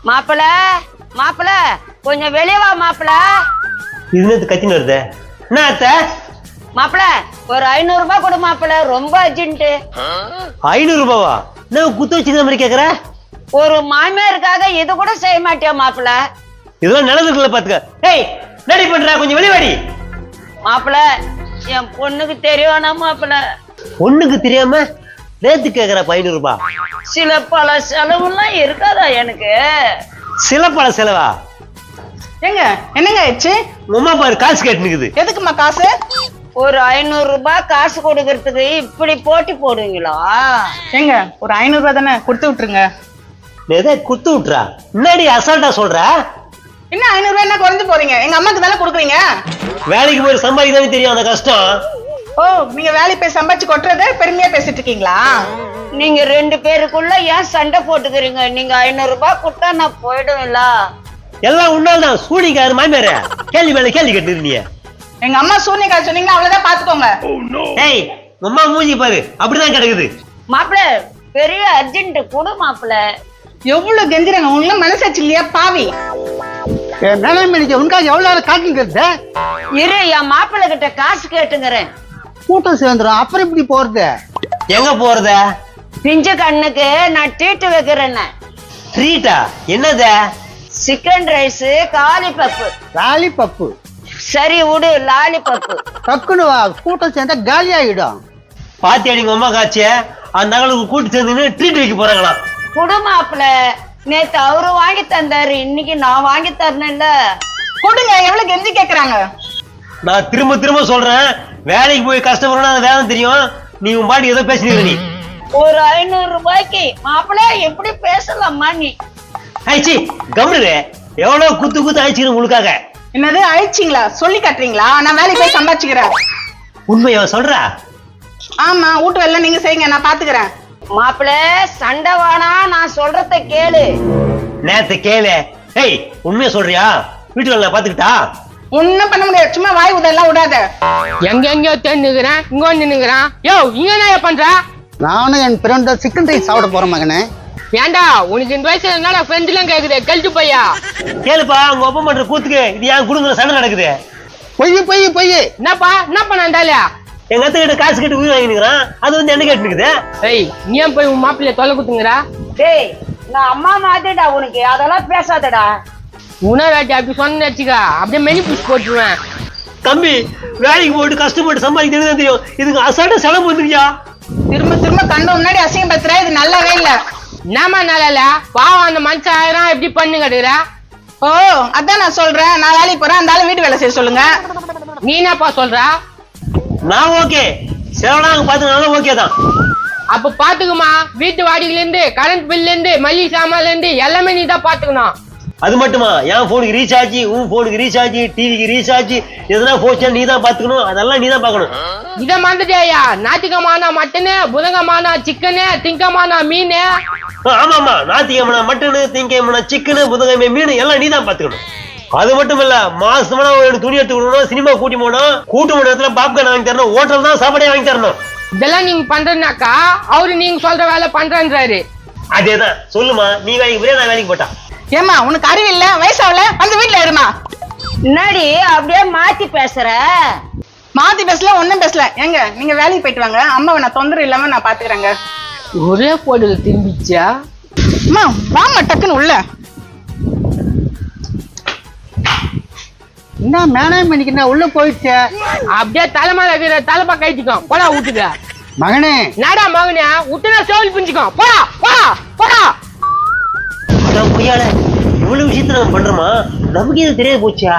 மாப்பிள மாப்பிள கொஞ்சம் வெளியே வா மாப்பிள. இது கத்தின்னு வருது. என்ன அத்தை? மாப்பிள ஒரு 500 ரூபாய் கொடு மாப்பிள, ரொம்ப அர்ஜென்ட். 500 ரூபாவா? நான் குத்து வச்சுக்கிற மாதிரி கேக்குற. ஒரு மாமியாருக்காக இது கூட செய்ய மாட்டியா மாப்பிள? இதெல்லாம் நடந்துக்கல பாத்துக்க. ஏய் ரெடி பண்றா, கொஞ்சம் வெளிவாடி. மாப்பிள என் பொண்ணுக்கு தெரியும்னா மாப்பிள. பொண்ணுக்கு தெரியாம நேத்து கேக்குற 500 ரூபாய். சில பல செலவுலாம் இருக்காதா எனக்கு? சில பல செலவா? ஏங்க என்னங்க ஆயிடுச்சு? உமா பாரு காசு கேட்டுனுக்குது. எதுக்குமா காசு? ஒரு 500 ரூபாய் காசு கொடுக்கறதுக்கு இப்படி போட்டி போடுவீங்களா? ஏங்க ஒரு 500 ரூபாய் தானே கொடுத்து விட்டுருங்க. எதை குத்து விட்டுறா? முன்னாடி அசால்ட்டா சொல்ற. இன்னும் 500 ரூபாய் என்ன குறைஞ்சு போறீங்க? எங்க அம்மாக்கு தானே கொடுக்குறீங்க. வேலைக்கு போய் சம்பாதிக்கவே தெரியும் அந்த கஷ்டம். ஓ, நீங்க வேலைக்கு போய் சம்பாதிச்சு கொட்டுறத பெருமையா பேசிட்டு இருக்கீங்களா? நீங்க 2 பேருக்குள்ள ஏன் சண்டை போட்டுக்கிறீங்க? நீங்க 500 ரூபாய் கொடுத்தா நான் போயிடுவேன்ல. எல்லாம் உன்னால்தான். சூனிக்காரு மாமியார கேள்வி மேல கேள்வி கேட்டு. எங்க அம்மா சூனியக்கார சொன்னீங்க, அவ்வளவுதான் பாத்துக்கோங்க. ஏய் உமா மூஞ்சி பாரு, அப்படிதான் கிடக்குது. மாப்பிள பெரிய அர்ஜென்ட் கொடு மாப்பிள. எவ்வளவு கெஞ்சுறாங்க, உங்களுக்கு மனசாச்சு இல்லையா பாவி? உனக்காக எவ்வளவு காட்டுங்கிறது? இரு, என் மாப்பிள்ள கிட்ட காசு கேட்டுங்கிறேன். கூட்டம் சேர்ந்துடும், அப்புறம் இப்படி போறது? எங்க போறத? பிஞ்சு கண்ணுக்கு நான் ட்ரீட் வைக்கிறேன். ட்ரீட்டா? என்னத? சிக்கன் ரைஸ் காலிபப்பு. லாலிபப்பு? சரி விடு, லாலிபப்பு. டக்குனு வா, கூட்டம் சேர்ந்தா காலி ஆகிடும். பாத்தி அடிங்க அம்மா காட்சிய. அந்த நகலுக்கு கூட்டு சேர்ந்து ட்ரீட் வைக்க போறாங்களா? குடு மாப்பிள்ள. நேத்து அவரு வாங்கி தந்தாரு, இன்னைக்கு நான் வாங்கி தரணும்ல. கொடுங்க. எவ்வளவு கெஞ்சி கேக்குறாங்க? நான் திரும்ப திரும்ப சொல்றேன், வேலைக்கு போய் கஷ்டப்படுறா அந்த வேலை தெரியும். நீ உன் பாட்டி ஏதோ பேசுறீங்க. நீ ஒரு 500 ரூபாய்க்கு மாப்பிள்ள எப்படி பேசலாமா நீ? ஆயிடுச்சு கம்முனு. எவ்வளவு குத்து குத்து ஆயிடுச்சு உங்களுக்காக. என்னது அழிச்சிங்களா? சொல்லி காட்டுறீங்களா? நான் வேலைக்கு போய் சம்பாதிச்சுக்கிறேன். உண்மையா சொல்ற? ஆமா, வீட்டு வேலை நீங்க செய்யுங்க, நான் பாத்துக்கிறேன். மாப்பிள்ள சண்டை வேணா, நான் சொல்றத கேளு. நேத்து கேளு. ஏய் உண்மையா சொல்றியா? வீட்டு வேலை பாத்துக்கிட்டா? ஒண்ணும் பண்ண முடியாது, சும்மா வாய் உதெல்லாம் விடாத. எங்கெங்கயோ தேன்னுக்குறேன், இங்க வந்து நின்னுக்குறான். யோ இங்க என்ன பண்ற? நானும் என் ஃப்ரெண்ட சிக்கன் ரைஸ் சாப்பிட போறேன் மகனே. ஏண்டா உனக்கு இந்த வயசுல என்னடா ஃப்ரெண்ட் எல்லாம் கேக்குது, கழிச்சு பையா. கேளுப்பா, உங்க ஒப்பம் பண்ற கூத்துக்கு இது ஏன் குடும்பத்துல சண்டை நடக்குது. பொய் பொய் பொய். என்னப்பா என்ன பண்ணாண்டாலியா? எங்க அத்தை கிட்ட காசு கேட்டு உயிர் வாங்கினுக்குறான், அது வந்து என்ன கேட்டுக்குது. ஏய் நீ ஏன் போய் உன் மாப்பிள்ளைய தொலை குத்துங்கிறா? டேய் நான் அம்மா மாதிரிடா உனக்கு, அதெல்லாம் பேசாதடா. உணவாட்டி அப்படி சொன்ன வச்சுக்கா, அப்படியே மெனி புஷ் போட்டுருவேன். தம்பி வேலைக்கு போட்டு கஷ்டப்பட்டு சம்பாதிக்கிறது தெரியும், இதுக்கு அசால்ட்டா செலவு வந்துருக்கியா? திரும்ப திரும்ப கண்ட முன்னாடி அசிங்கப்படுத்துற, இது நல்லாவே இல்ல. என்னமா நல்லா பாவம், அந்த மனுஷன் 1000 எப்படி பண்ணு கட்டுக்கிறா? ஓ அதான் நான் சொல்றேன், நான் வேலைக்கு போறேன், அந்த ஆளு வீட்டு வேலை செய்ய சொல்லுங்க. நீ என்னப்பா சொல்ற? நான் ஓகே, செலவனாங்க பாத்துனாலும் ஓகே தான். அப்ப பாத்துக்குமா, வீட்டு வாடகைல இருந்து கரண்ட் பில்ல இருந்து மளிகை சாமான்ல இருந்து எல்லாமே நீ தான் பாத்துக்கணும். அது மட்டுமா, என் போனுக்கு ரீசார்ஜ், உன் போனுக்கு ரீசார்ஜ், டிவிக்கு ரீசார்ஜ், எதுனா போச்சா நீ தான் பாத்துக்கணும். அதெல்லாம் நீ தான் பாக்கணும். இத மறந்துட்டியா? ஞாயிற்றுக்கிழமானா மட்டனு, புதன்கிழமானா சிக்கனு, திங்கமானா மீன். ஆமா ஆமா, ஞாயிற்றுக்கிழமை மட்டனு, திங்கக்கிழமை சிக்கனு, புதன்கிழமை மீன் எல்லாம் நீ தான் பாத்துக்கணும். அது மட்டும் இல்ல, மாசமான ஒரு துணி எடுத்து கொடுக்கணும், சினிமா கூட்டி போகணும், கூட்டு போன இடத்துல பாப்கார்ன் வாங்கி தரணும், ஹோட்டல் தான் சாப்பாடே வாங்கி தரணும். இதெல்லாம் நீங்க பண்றதுனாக்கா அவரு நீங்க சொல்ற வேலை பண்றேன்றாரு. அதேதான் சொல்லுமா, நீ வேலைக்கு போறியா நான் வேலைக்கு போட்டா? ஏமா உனக்கு அறிவு இல்ல, வயசாவல, வந்து வீட்டுல இருமா. முன்னாடி அப்படியே மாத்தி பேசுற. மாத்தி பேசல, ஒண்ணும் பேசல. ஏங்க நீங்க வேலைக்கு போயிட்டு வாங்க, அம்மாவை நான் தொந்தரவு இல்லாம நான் பாத்துக்கிறேங்க. ஒரே போடுல திரும்பிச்சா? அம்மா வாமா டக்குன்னு உள்ள. என்ன மேனேஜ்மெண்ட் என்ன உள்ள போயிடுச்சு? அப்படியே தலைமையில இருக்கிற தலைப்பா கைட்டிக்கும், போடா விட்டுக்க. மகனே நாடா மகனே, விட்டுனா சோல் பிஞ்சுக்கும். போடா போடா போடா. இவ்வளவு விஷயத்த நம்ம பண்றோமா, நமக்கு இது தெரியாது போச்சா?